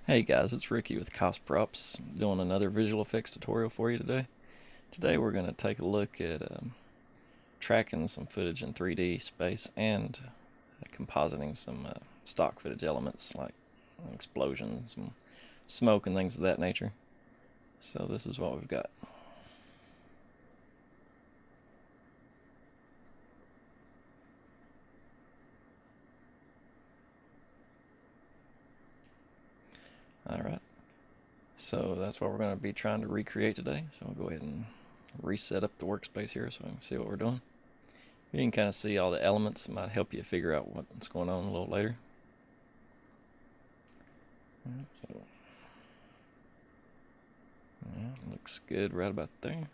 Hey guys, it's Ricky with CosProps doing another visual effects tutorial for you today. Today we're going to take a look at tracking some footage in 3D space and compositing some stock footage elements like explosions, some smoke and things of that nature. So this is what we've got. Alright, so that's what we're going to be trying to recreate today. So I'll go ahead and reset up the workspace here so we can see what we're doing. You can kind of see all the elements. It might help you figure out what's going on a little later. So yeah, looks good right about there.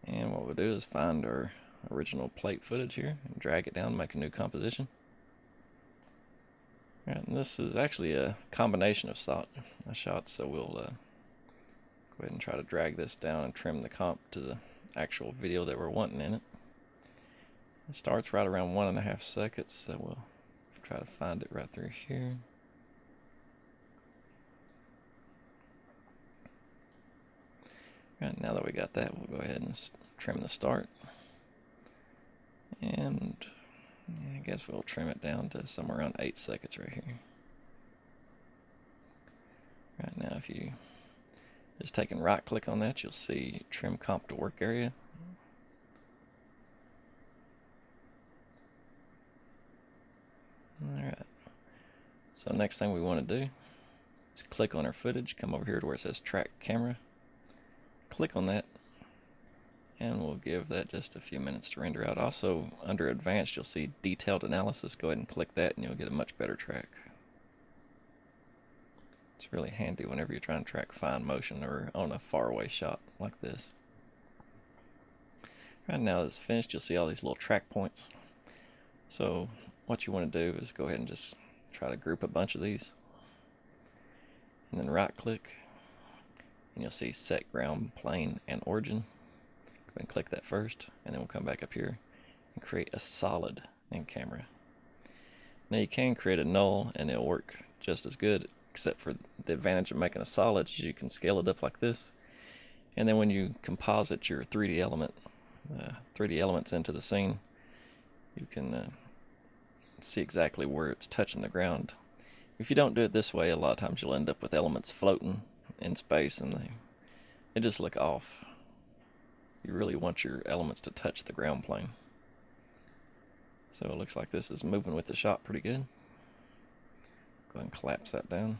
And what we'll do is find our original plate footage here and drag it down and make a new composition. Alright, and this is actually a combination of shots, so we'll go ahead and try to drag this down and trim the comp to the actual video that we're wanting in it. It starts right around 1.5 seconds, so we'll try to find it right through here. Right, now that we got that, we'll go ahead and trim the start. And I guess we'll trim it down to somewhere around 8 seconds right here. Right now, if you just take and right click on that, you'll see trim comp to work area. Alright, so next thing we want to do is click on our footage, come over here to where it says track camera, click on that, and we'll give that just a few minutes to render out. Also, under advanced, you'll see detailed analysis. Go ahead and click that and you'll get a much better track. It's really handy whenever you're trying to track fine motion or on a faraway shot like this. Right now that it's finished, you'll see all these little track points. So what you want to do is go ahead and just try to group a bunch of these. And then right click, and you'll see set ground plane and origin. Go ahead and click that first, and then we'll come back up here and create a solid in camera. Now you can create a null and it'll work just as good, except for the advantage of making a solid is you can scale it up like this. And then when you composite your 3D elements into the scene, you can see exactly where it's touching the ground. If you don't do it this way, a lot of times you'll end up with elements floating in space and they just look off. You really want your elements to touch the ground plane. So it looks like this is moving with the shot pretty good. Go ahead and collapse that down.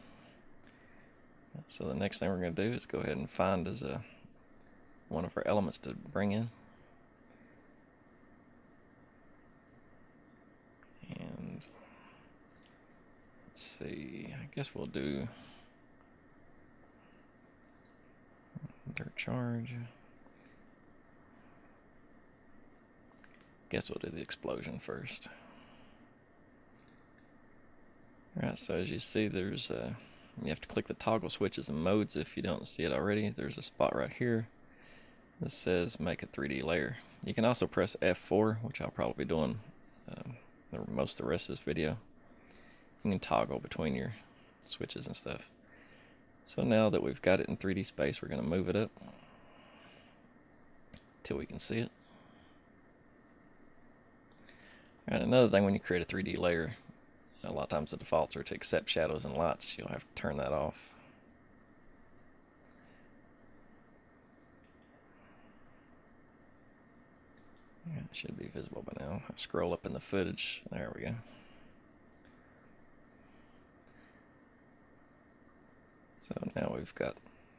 So the next thing we're going to do is go ahead and find one of our elements to bring in. And let's see, I guess we'll do dirt charge. Guess we'll do the explosion first. Alright, so as you see, there's you have to click the toggle switches and modes if you don't see it already. There's a spot right here that says make a 3D layer. You can also press F4, which I'll probably be doing most of the rest of this video. You can toggle between your switches and stuff. So now that we've got it in 3D space, we're going to move it up till we can see it. And another thing, when you create a 3D layer, a lot of times the defaults are to accept shadows and lights. You'll have to turn that off. Yeah, it should be visible by now. I'll scroll up in the footage. There we go. So now we've got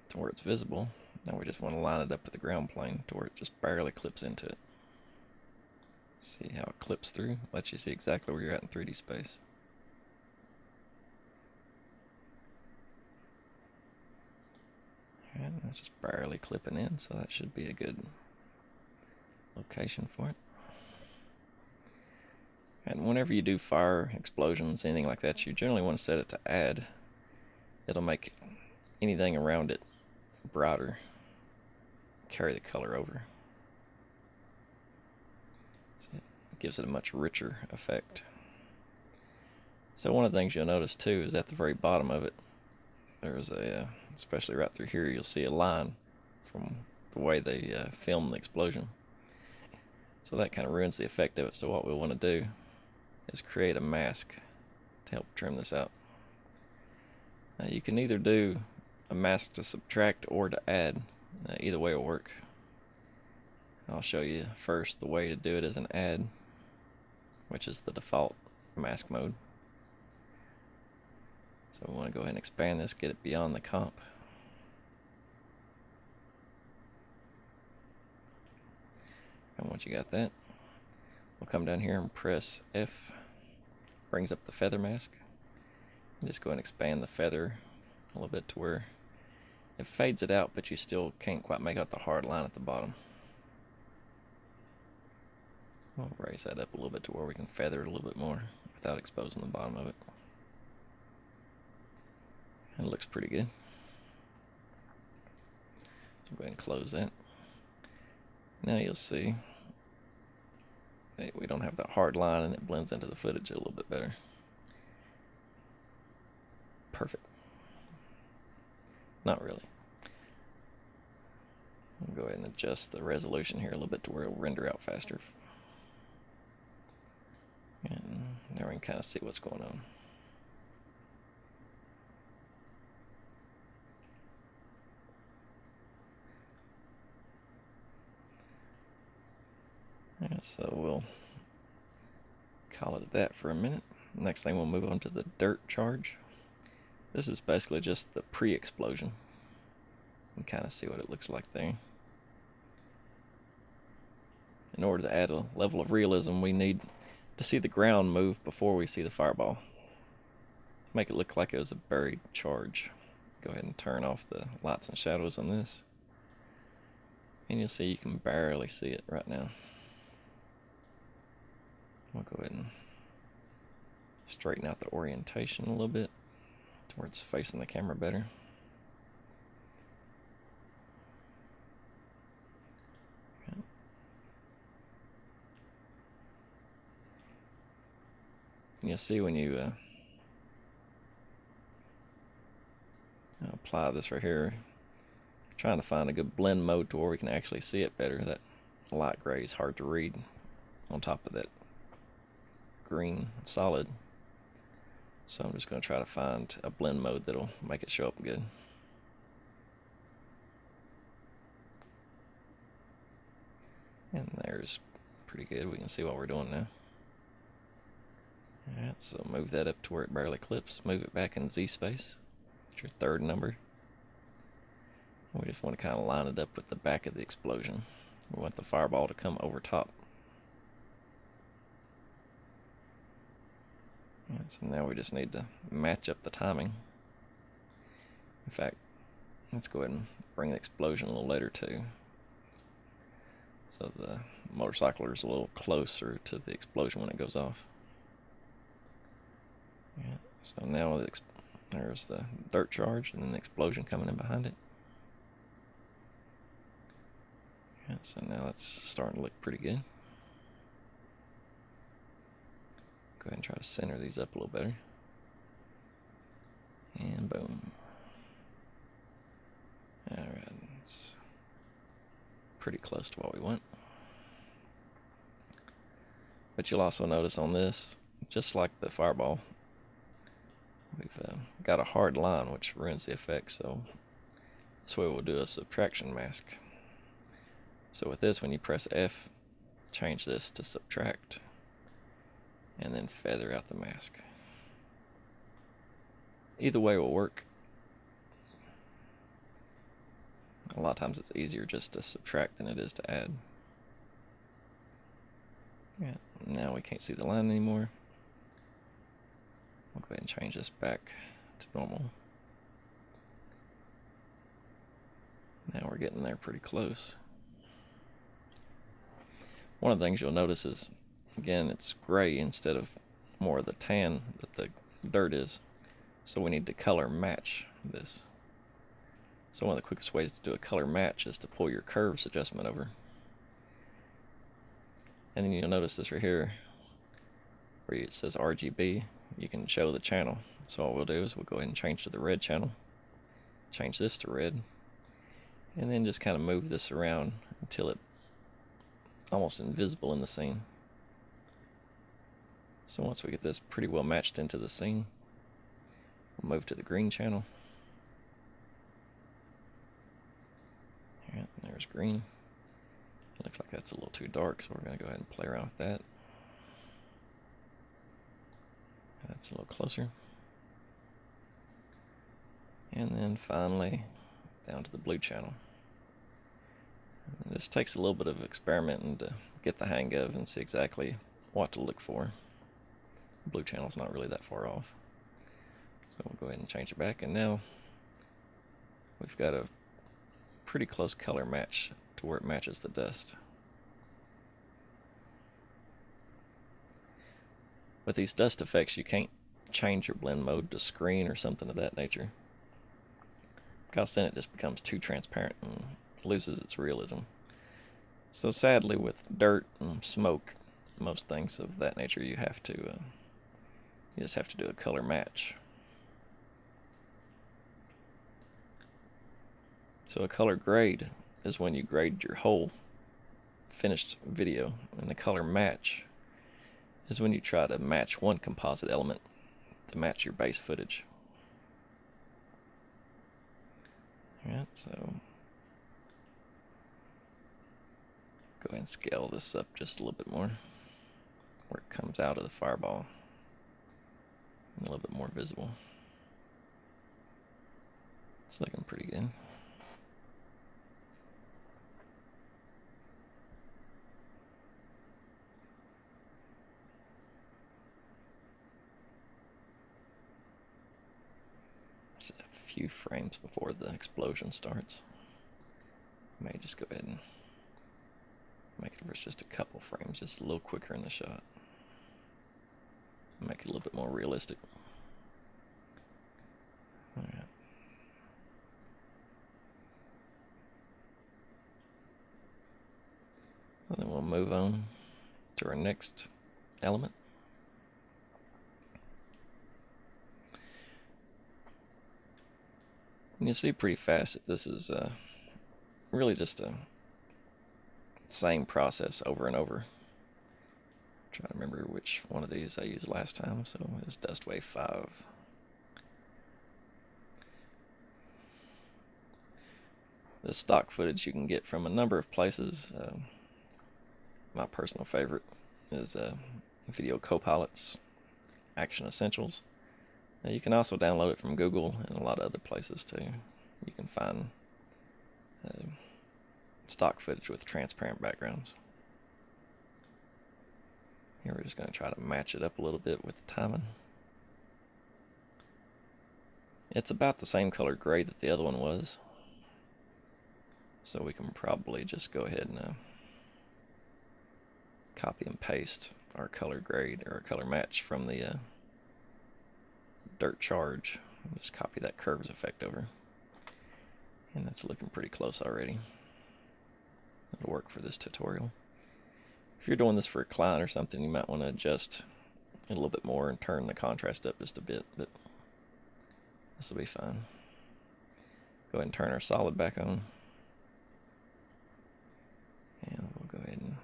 to where it's visible. Now we just want to line it up with the ground plane to where it just barely clips into it. See how it clips through? Lets you see exactly where you're at in 3D space. Alright, that's just barely clipping in, so that should be a good location for it. And whenever you do fire, explosions, anything like that, you generally want to set it to add. It'll make anything around it brighter, carry the color over. So it gives it a much richer effect. So one of the things you'll notice too is at the very bottom of it, there's especially right through here, you'll see a line from the way they filmed the explosion. So that kind of ruins the effect of it. So what we want to do is create a mask to help trim this out. Now you can either do a mask to subtract or to add. Either way will work. I'll show you first the way to do it as an add, which is the default mask mode. So we want to go ahead and expand this, get it beyond the comp. And once you got that, we'll come down here and press F, brings up the feather mask. And just go ahead and expand the feather a little bit to where it fades it out, but you still can't quite make out the hard line at the bottom. We'll raise that up a little bit to where we can feather it a little bit more without exposing the bottom of it. It looks pretty good. So go ahead and close that. Now you'll see that we don't have that hard line and it blends into the footage a little bit better. Perfect. Not really. I'll go ahead and adjust the resolution here a little bit to where it'll render out faster. And there we can kind of see what's going on. Yeah, so we'll call it that for a minute. Next thing, we'll move on to the dirt charge. This is basically just the pre-explosion. You can kind of see what it looks like there. In order to add a level of realism, we need to see the ground move before we see the fireball. Make it look like it was a buried charge. Go ahead and turn off the lights and shadows on this. And you'll see you can barely see it right now. We'll go ahead and straighten out the orientation a little bit to where it's facing the camera better. Okay. You'll see when you apply this right here, trying to find a good blend mode to where we can actually see it better. That light gray is hard to read on top of that green solid. So I'm just going to try to find a blend mode that'll make it show up good. And there's pretty good. We can see what we're doing now. Alright, so move that up to where it barely clips. Move it back in Z space. It's your third number. We just want to kind of line it up with the back of the explosion. We want the fireball to come over top. So now we just need to match up the timing. In fact, let's go ahead and bring the explosion a little later too. So the motorcycler is a little closer to the explosion when it goes off. Yeah, so now there's the dirt charge and then the explosion coming in behind it. Yeah, so now it's starting to look pretty good. Go ahead and try to center these up a little better. And boom. Alright, it's pretty close to what we want. But you'll also notice on this, just like the fireball, we've got a hard line which ruins the effect. So this way we'll do a subtraction mask. So with this, when you press F, change this to subtract. And then feather out the mask. Either way will work. A lot of times it's easier just to subtract than it is to add. Yeah, now we can't see the line anymore. We'll go ahead and change this back to normal. Now we're getting there pretty close. One of the things you'll notice is, again, it's gray instead of more of the tan that the dirt is. So we need to color match this. So one of the quickest ways to do a color match is to pull your curves adjustment over. And then you'll notice this right here where it says RGB. you can show the channel. So what we'll do is we'll go ahead and change to the red channel, change this to red, and then just kind of move this around until it's almost invisible in the scene. So once we get this pretty well matched into the scene, we'll move to the green channel. Alright, there's green. It looks like that's a little too dark, so we're going to go ahead and play around with that. That's a little closer. And then finally down to the blue channel. This takes a little bit of experimenting to get the hang of and see exactly what to look for. The blue channel's not really that far off. So we'll go ahead and change it back, and now we've got a pretty close color match to where it matches the dust. With these dust effects, you can't change your blend mode to screen or something of that nature, because then it just becomes too transparent and loses its realism. So sadly, with dirt and smoke, most things of that nature, you just have to do a color match. So a color grade is when you grade your whole finished video, and a color match is when you try to match one composite element to match your base footage. Alright, so go ahead and scale this up just a little bit more, where it comes out of the fireball, and a little bit more visible. It's looking pretty good. Just a few frames before the explosion starts. I may just go ahead and make it just a couple frames, just a little quicker in the shot. Make it a little bit more realistic. Alright. So then we'll move on to our next element. And you'll see pretty fast that this is really just a same process over and over. I'm trying to remember which one of these I used last time, so it's Dust Wave 5. This stock footage you can get from a number of places. My personal favorite is Video Copilot's Action Essentials. Now you can also download it from Google and a lot of other places too. You can find stock footage with transparent backgrounds. Here we're just going to try to match it up a little bit with the timing. It's about the same color gray that the other one was, so we can probably just go ahead and copy and paste our color grade or our color match from the dirt charge. Just copy that curves effect over, and that's looking pretty close already. It'll work for this tutorial. If you're doing this for a client or something, you might want to adjust it a little bit more and turn the contrast up just a bit, but this will be fine. Go ahead and turn our solid back on, and we'll go ahead and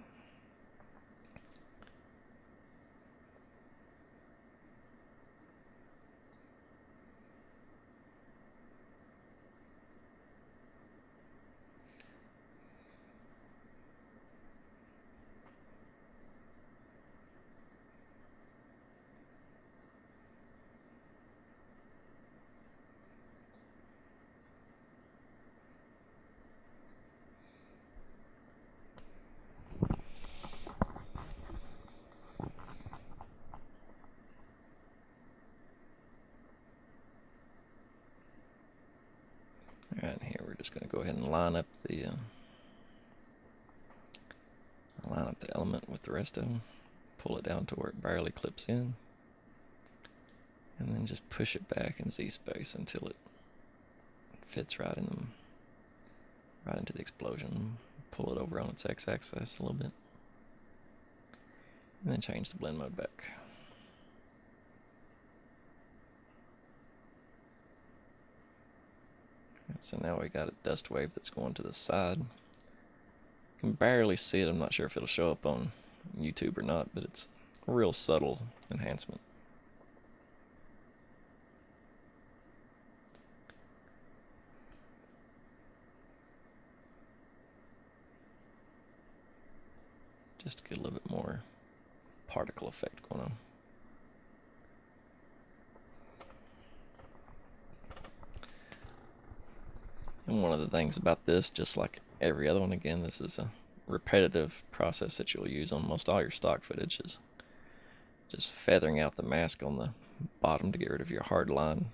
Alright, here we're just going to go ahead and line up the element with the rest of them. Pull it down to where it barely clips in, and then just push it back in Z-space until it fits right into the explosion. Pull it over on its x-axis a little bit, and then change the blend mode back. So now we got a dust wave that's going to the side. You can barely see it. I'm not sure if it'll show up on YouTube or not, but it's a real subtle enhancement. Just to get a little bit more particle effect going on. And one of the things about this, just like every other one, again, this is a repetitive process that you'll use on most all your stock footage, is just feathering out the mask on the bottom to get rid of your hard line.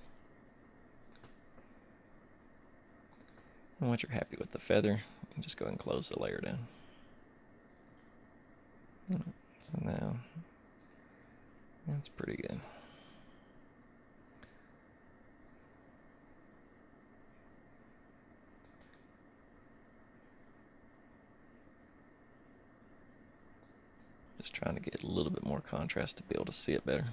And once you're happy with the feather, you can just go ahead and close the layer down. So now, that's pretty good. Just trying to get a little bit more contrast to be able to see it better.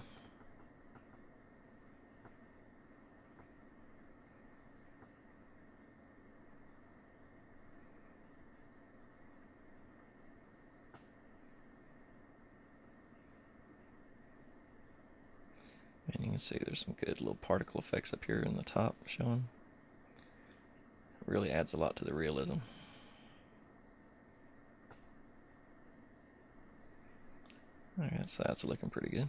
And you can see there's some good little particle effects up here in the top showing. It really adds a lot to the realism. Alright, so that's looking pretty good.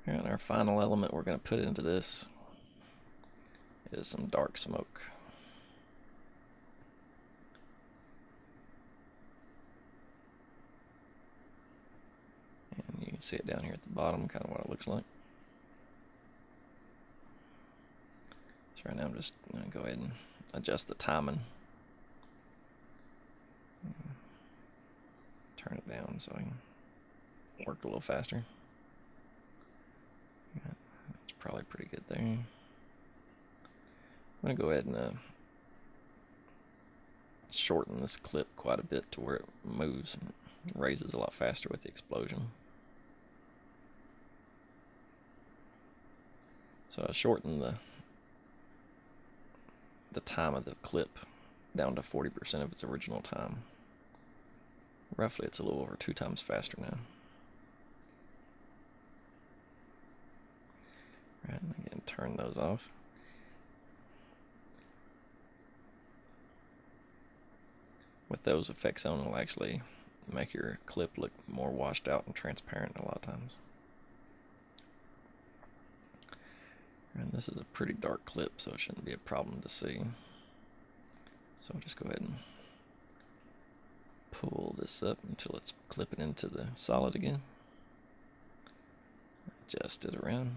And our final element we're going to put into this is some dark smoke. And you can see it down here at the bottom, kind of what it looks like. So right now I'm just going to go ahead and adjust the timing. Turn it down so I can work a little faster. It's probably pretty good there. I'm going to go ahead and shorten this clip quite a bit to where it moves and raises a lot faster with the explosion. So I shortened the time of the clip down to 40% of its original time. Roughly it's a little over 2 times faster now. Right, and again, turn those off. With those effects on, it'll actually make your clip look more washed out and transparent a lot of times. And this is a pretty dark clip, so it shouldn't be a problem to see. So I'll just go ahead and pull this up until it's clipping into the solid again. Adjust it around.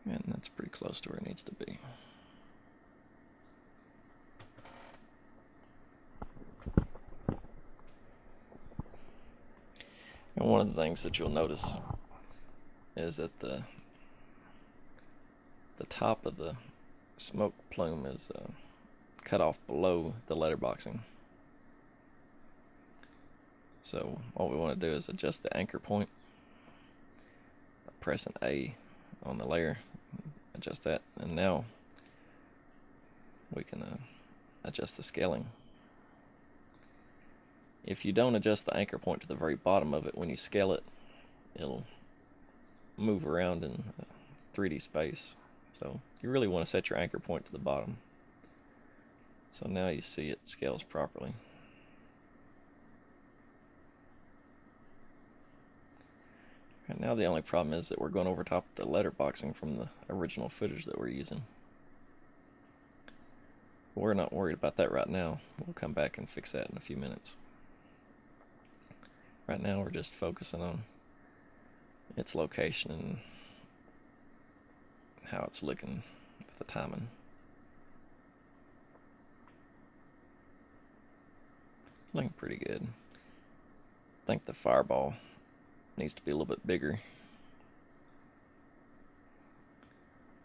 And that's pretty close to where it needs to be. And one of the things that you'll notice is that the top of the smoke plume is cut off below the letterboxing. So what we want to do is adjust the anchor point by pressing A on the layer, adjust that, and now we can adjust the scaling. If you don't adjust the anchor point to the very bottom of it, when you scale it, it'll move around in 3D space. So you really want to set your anchor point to the bottom. So now you see it scales properly. Right now the only problem is that we're going over top the letterboxing from the original footage that we're using. But we're not worried about that right now. We'll come back and fix that in a few minutes. Right now we're just focusing on its location and how it's looking with the timing. Looking pretty good. I think the fireball needs to be a little bit bigger.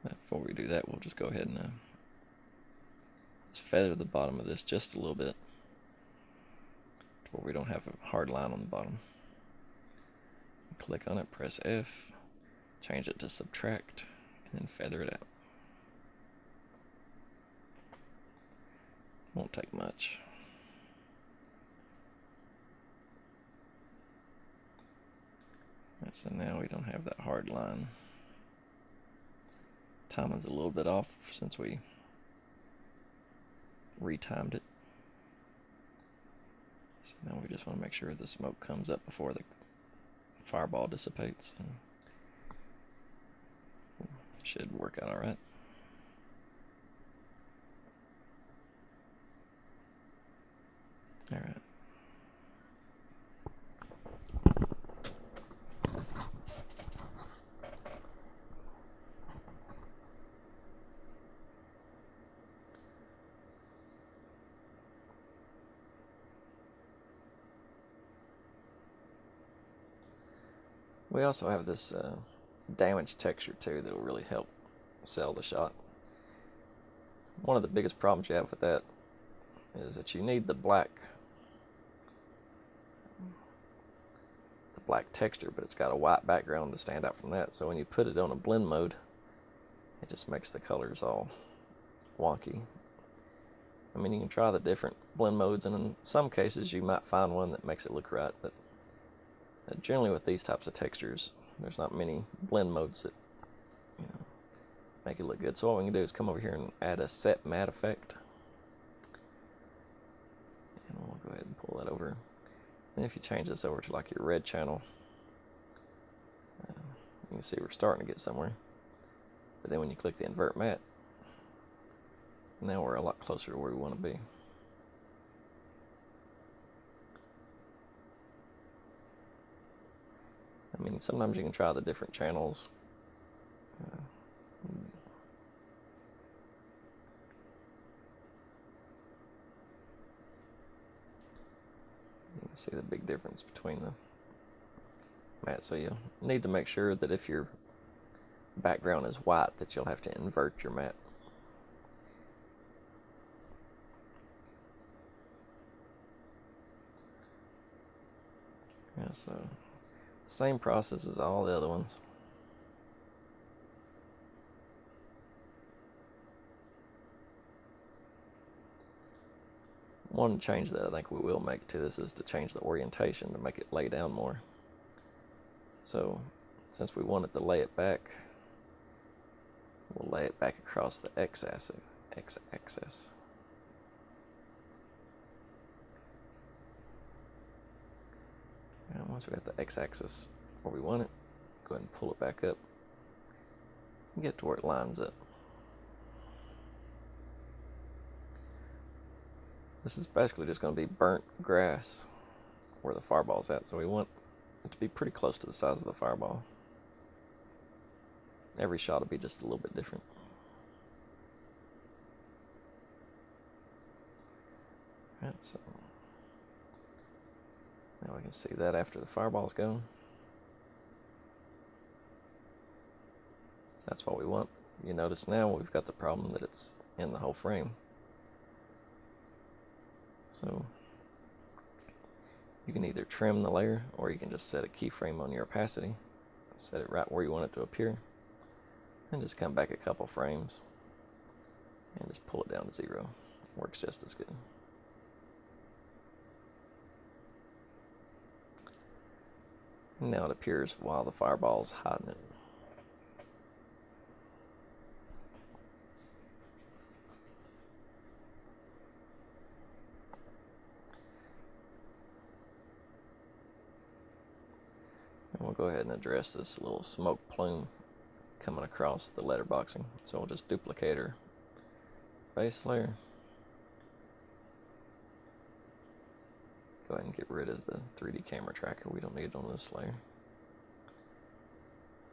But before we do that, we'll just go ahead and just feather the bottom of this just a little bit. where we don't have a hard line on the bottom. Click on it, press F, change it to subtract, and then feather it out. Won't take much. So now we don't have that hard line. Timing's a little bit off since we retimed it. So now we just want to make sure the smoke comes up before the fireball dissipates. Should work out alright. Alright. We also have this damage texture too that will really help sell the shot. One of the biggest problems you have with that is that you need the black texture, but it's got a white background to stand out from that. So when you put it on a blend mode, it just makes the colors all wonky. I mean, you can try the different blend modes, and in some cases you might find one that makes it look right, but generally with these types of textures, there's not many blend modes that make it look good. So what we can do is come over here and add a set matte effect. And we'll go ahead and pull that over. And if you change this over to like your red channel, you can see we're starting to get somewhere. But then when you click the invert matte, now we're a lot closer to where we want to be. I mean, sometimes you can try the different channels. You can see the big difference between the matte. So you need to make sure that if your background is white, that you'll have to invert your matte. Yeah, so same process as all the other ones. One change that I think we will make to this is to change the orientation to make it lay down more. So since we wanted to lay it back, we'll lay it back across the x-axis. And once we have the x-axis where we want it, go ahead and pull it back up and get to where it lines up. This is basically just going to be burnt grass where the fireball's at, so we want it to be pretty close to the size of the fireball. Every shot will be just a little bit different. Alright, so now we can see that after the fireball's gone. So that's what we want. You notice now we've got the problem that it's in the whole frame. So you can either trim the layer, or you can just set a keyframe on your opacity, set it right where you want it to appear, and just come back a couple frames and just pull it down to 0. Works just as good. And now it appears while the fireball's hiding it. And we'll go ahead and address this little smoke plume coming across the letterboxing. So we'll just duplicate our base layer. Go ahead and get rid of the 3D camera tracker. We don't need it on this layer.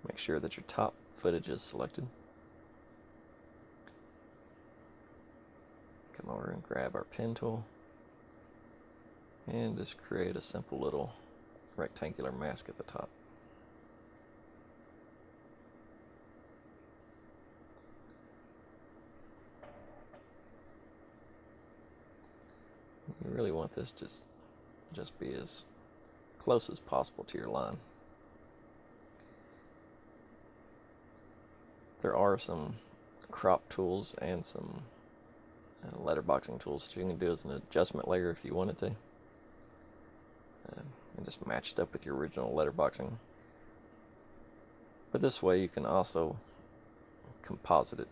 Make sure that your top footage is selected. Come over and grab our pen tool and just create a simple little rectangular mask at the top. You really want this just just be as close as possible to your line. There are some crop tools and some letterboxing tools that you can do as an adjustment layer if you wanted to, and just match it up with your original letterboxing. But this way you can also composite it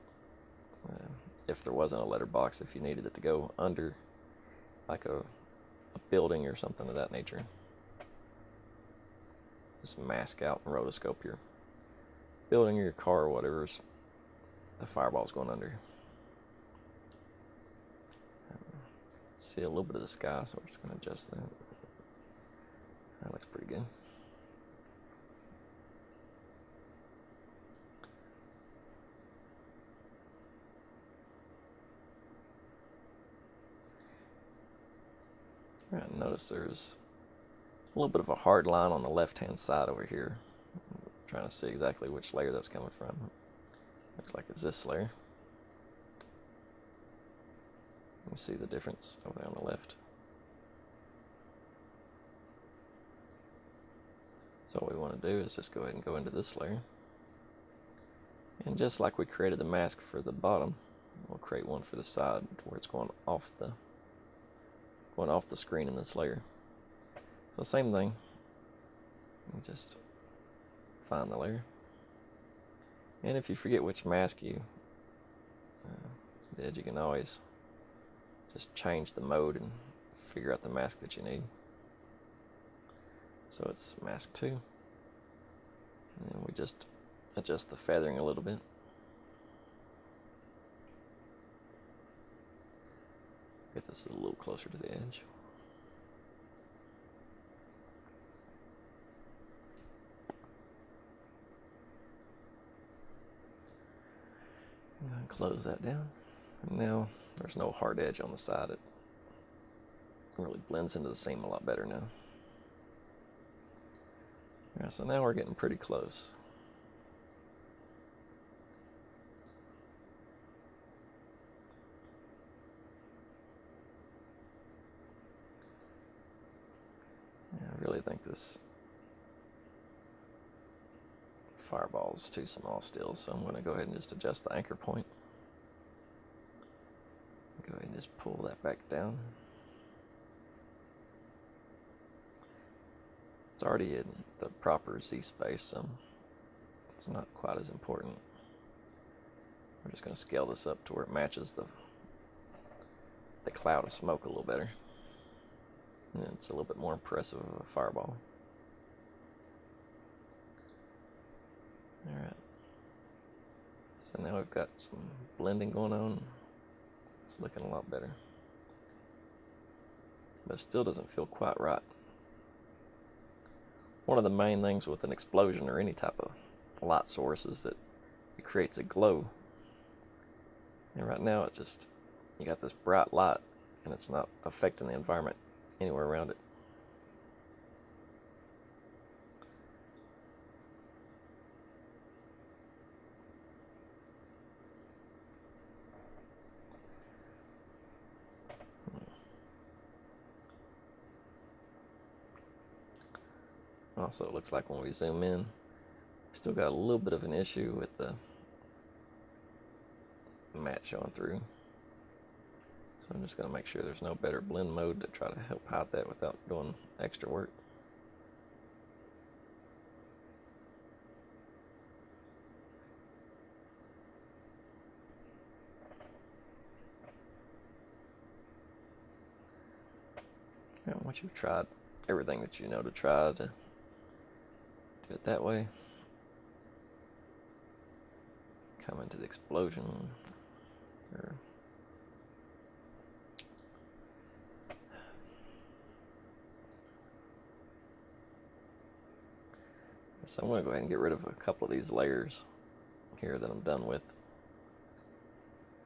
if there wasn't a letterbox, if you needed it to go under like a building or something of that nature. Just mask out and rotoscope your building or your car or whatever's the fireball's going under. See a little bit of the sky, so we're just going to adjust that. That looks pretty good. Alright, notice there's a little bit of a hard line on the left-hand side over here. I'm trying to see exactly which layer that's coming from. Looks like it's this layer. You can see the difference over there on the left. So what we want to do is just go ahead and go into this layer. And just like we created the mask for the bottom, we'll create one for the side where it's going off the screen in this layer. So same thing. You just find the layer. And if you forget which mask you did, you can always just change the mode and figure out the mask that you need. So it's mask 2. And then we just adjust the feathering a little bit. Get this a little closer to the edge. I'm going to close that down. And now there's no hard edge on the side. It really blends into the seam a lot better now. Alright, so now we're getting pretty close. I really think this fireball is too small still, so I'm going to go ahead and just adjust the anchor point. Go ahead and just pull that back down. It's already in the proper Z space, so it's not quite as important. We're just going to scale this up to where it matches the cloud of smoke a little better. And it's a little bit more impressive of a fireball. Alright. So now we've got some blending going on. It's looking a lot better. But it still doesn't feel quite right. One of the main things with an explosion or any type of light source is that it creates a glow. And right now you got this bright light and it's not affecting the environment anywhere around it. Also, it looks like when we zoom in, still got a little bit of an issue with the matte showing through. So I'm just going to make sure there's no better blend mode to try to help hide that without doing extra work. And once you've tried everything that you know to try to do it that way, come into the explosion. So I'm going to go ahead and get rid of a couple of these layers here that I'm done with.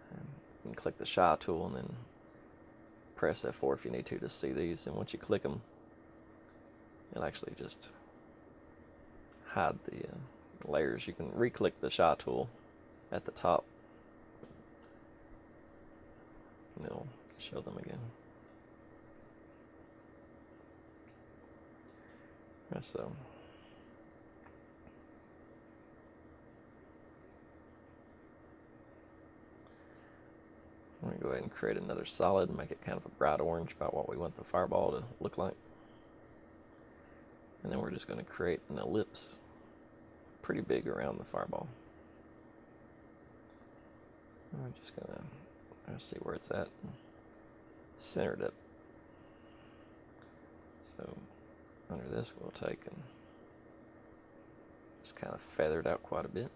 And you can click the Shy tool and then press F4 if you need to see these. And once you click them, it'll actually just hide the layers. You can re-click the Shy tool at the top and it'll show them again. So I'm going to go ahead and create another solid and make it kind of a bright orange about what we want the fireball to look like. And then we're just going to create an ellipse pretty big around the fireball. I'm just going to see where it's at and center it up. So under this we'll take and just kind of feather it out quite a bit.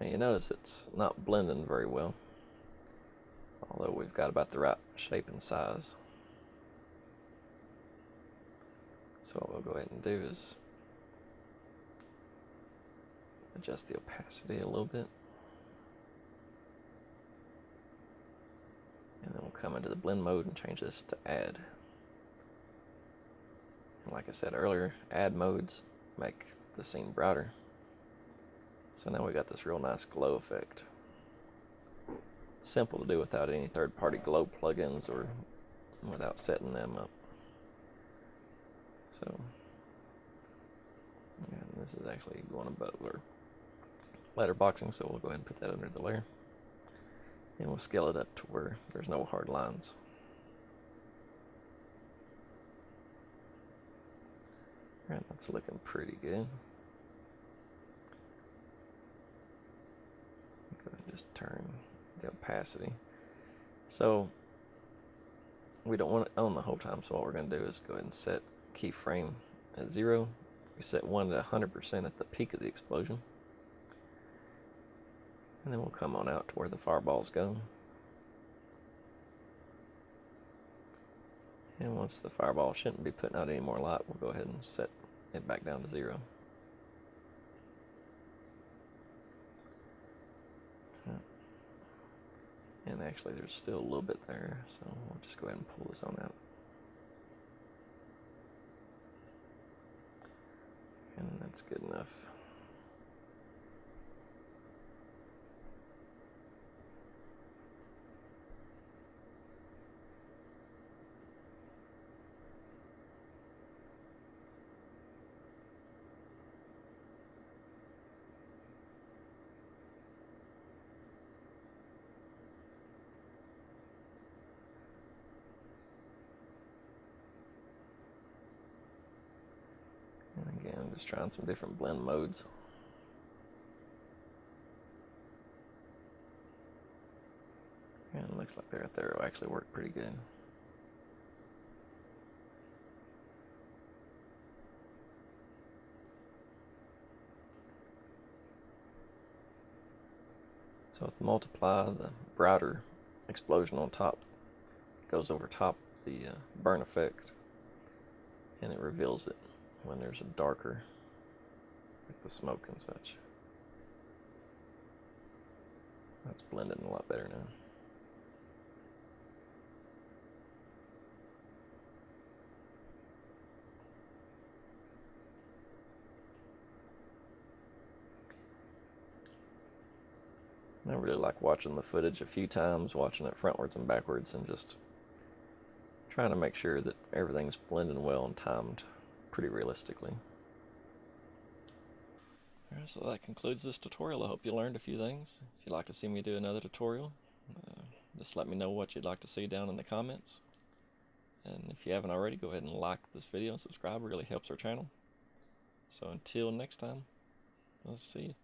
And you notice it's not blending very well, although we've got about the right shape and size. So what we'll go ahead and do is adjust the opacity a little bit. And then we'll come into the blend mode and change this to add. And like I said earlier, add modes make the scene brighter. So now we got this real nice glow effect. Simple to do without any third-party glow plugins or without setting them up. So, and this is actually going above our letterboxing, so we'll go ahead and put that under the layer. And we'll scale it up to where there's no hard lines. Alright, that's looking pretty good. Go ahead and just turn the opacity. So we don't want it on the whole time, so what we're going to do is go ahead and set keyframe at 0. We set 1 at 100% at the peak of the explosion. And then we'll come on out to where the fireballs go. And once the fireball shouldn't be putting out any more light, we'll go ahead and set it back down to 0. And actually there's still a little bit there, so we'll just go ahead and pull this on out. And that's good enough. And again, I'm just trying some different blend modes. And it looks like right there will actually work pretty good. So with the multiply, the brighter explosion on top goes over top the burn effect, and it reveals it when there's a darker, like the smoke and such. So that's blending a lot better now. I really like watching the footage a few times, watching it frontwards and backwards, and just trying to make sure that everything's blending well and timed pretty realistically. Alright, so that concludes this tutorial. I hope you learned a few things. If you'd like to see me do another tutorial, just let me know what you'd like to see down in the comments. And if you haven't already, go ahead and like this video and subscribe. It really helps our channel. So until next time, I'll see you.